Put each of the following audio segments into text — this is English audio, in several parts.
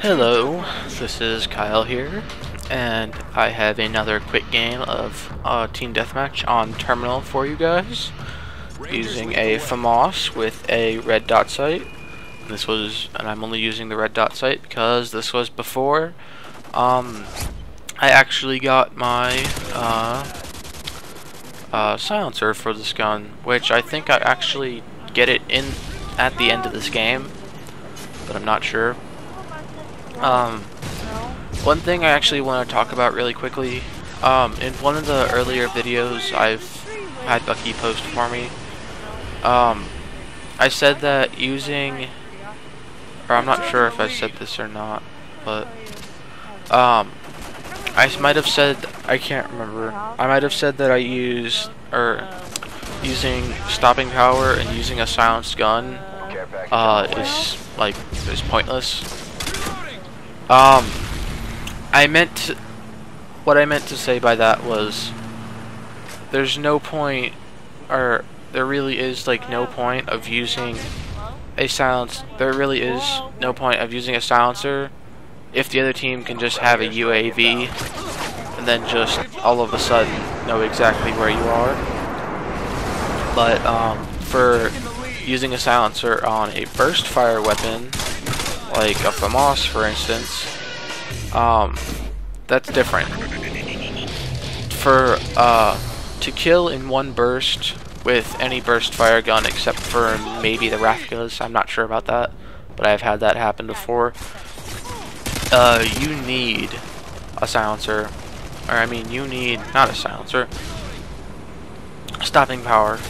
Hello, this is Kyle here, and I have another quick game of Team Deathmatch on Terminal for you guys, using a FAMOS with a red dot sight. And I'm only using the red dot sight because this was before I actually got my silencer for this gun, which I think I actually get it in at the end of this game, but I'm not sure. One thing I actually want to talk about really quickly, in one of the earlier videos I've had Bucky post for me, I said that using, or I'm not sure if I said this or not, but, I might have said, I can't remember, I might have said that using stopping power and using a silenced gun, is pointless. What I meant to say by that was, there's no point, or there really is no point of using a silencer if the other team can just have a UAV and then just all of a sudden know exactly where you are. But for using a silencer on a burst fire weapon, like a FAMOS for instance, that's different. To kill in one burst with any burst fire gun except for maybe the Rafkas, I'm not sure about that, but I've had that happen before, you need a silencer, or I mean you need, not a silencer, stopping power.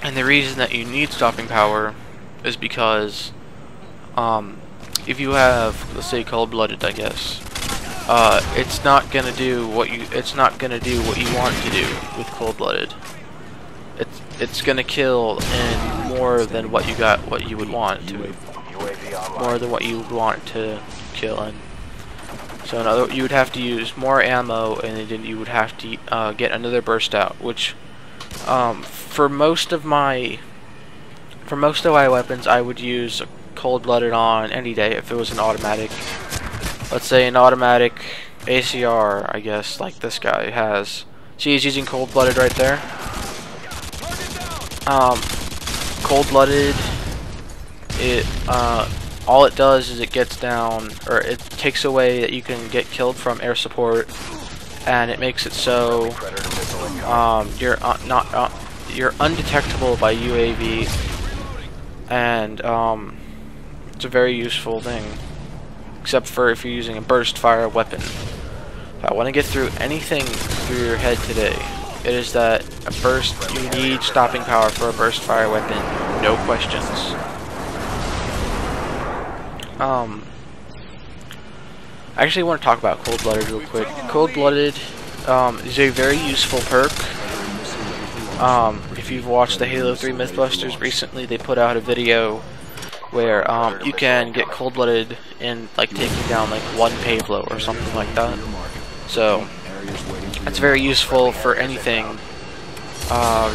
And the reason that you need stopping power is because if you have, let's say, cold-blooded, I guess, it's not gonna do what you want to do with cold-blooded. It's gonna kill in more than what you would want to, more than what you would want to kill in. So you would have to use more ammo, and then you would have to get another burst out, which for most of my weapons, I would use cold-blooded on any day if it was an automatic. Let's say an automatic ACR, I guess, like this guy has. See, he's using cold-blooded right there. Cold-blooded, all it does is it gets down, or it takes away that you can get killed from air support, and it makes it so you're undetectable by UAV, and it's a very useful thing, except for if you're using a burst fire weapon. If I want to get through anything through your head today, it is that you need stopping power for a burst fire weapon, no questions. I actually want to talk about cold-blooded real quick. Cold-blooded is a very useful perk. If you've watched the Halo 3 Mythbusters recently, they put out a video where you can get cold-blooded in taking down one Pavlo or something like that. So that's very useful for anything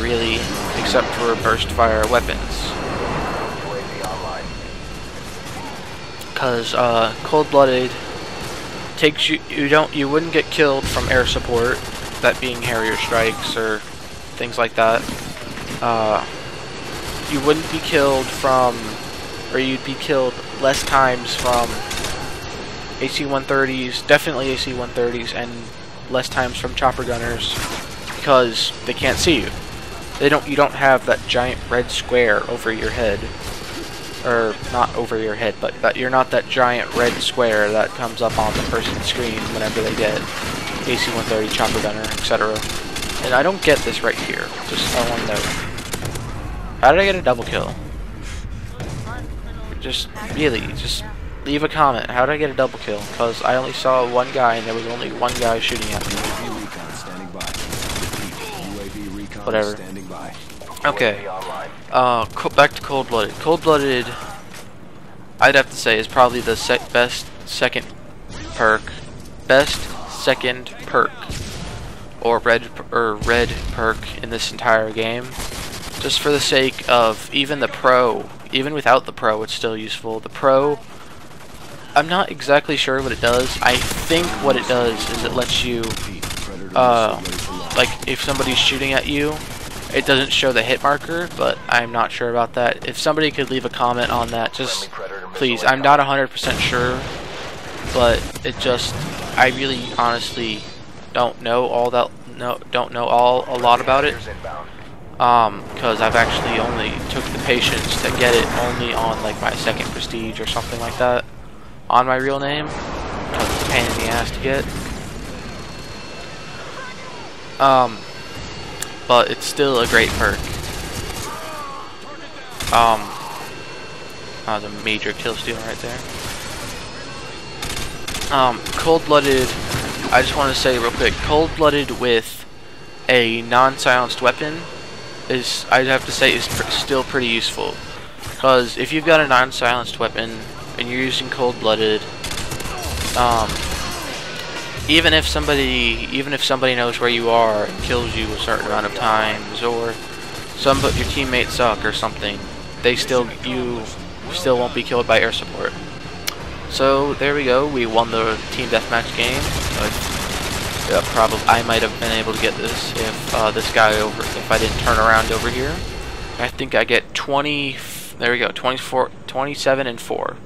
really, except for burst fire weapons. Because cold-blooded takes you wouldn't get killed from air support, that being Harrier strikes or things like that. You wouldn't be killed from, or you'd be killed less times from AC-130s, definitely AC-130s, and less times from chopper gunners because they can't see you. You don't have that giant red square over your head, or not over your head, but that you're not that giant red square that comes up on the person's screen whenever they get AC-130, chopper gunner, etc. And I don't get this right here. I want to know. How did I get a double kill? Just leave a comment. How did I get a double kill? Because I only saw one guy and there was only one guy shooting at me. Whatever. Okay. Back to cold-blooded. Cold-blooded, I'd have to say, is probably the best second perk. Or red perk in this entire game. just for the sake of even the pro, even without the pro, it's still useful. The pro, I'm not exactly sure what it does. I think what it does is it lets you, like if somebody's shooting at you, it doesn't show the hit marker, but I'm not sure about that. If somebody could leave a comment on that, just please. I'm not 100% sure, but it just, I really honestly don't know all that. No, don't know a lot about it. Because I've actually only took the patience to get it only on like my second prestige or something like that on my real name, because it's a pain in the ass to get. But it's still a great perk. That was a major kill steal right there. Cold-blooded, I just want to say real quick, cold-blooded with a non-silenced weapon is, I'd have to say, is still pretty useful. Because if you've got a non-silenced weapon and you're using cold-blooded, even if somebody knows where you are and kills you a certain amount of times, or your teammates suck or something, you still won't be killed by air support. So there we go. We won the team deathmatch game. I might have been able to get this if if I didn't turn around over here. I think I get 20. There we go. 27 and 4.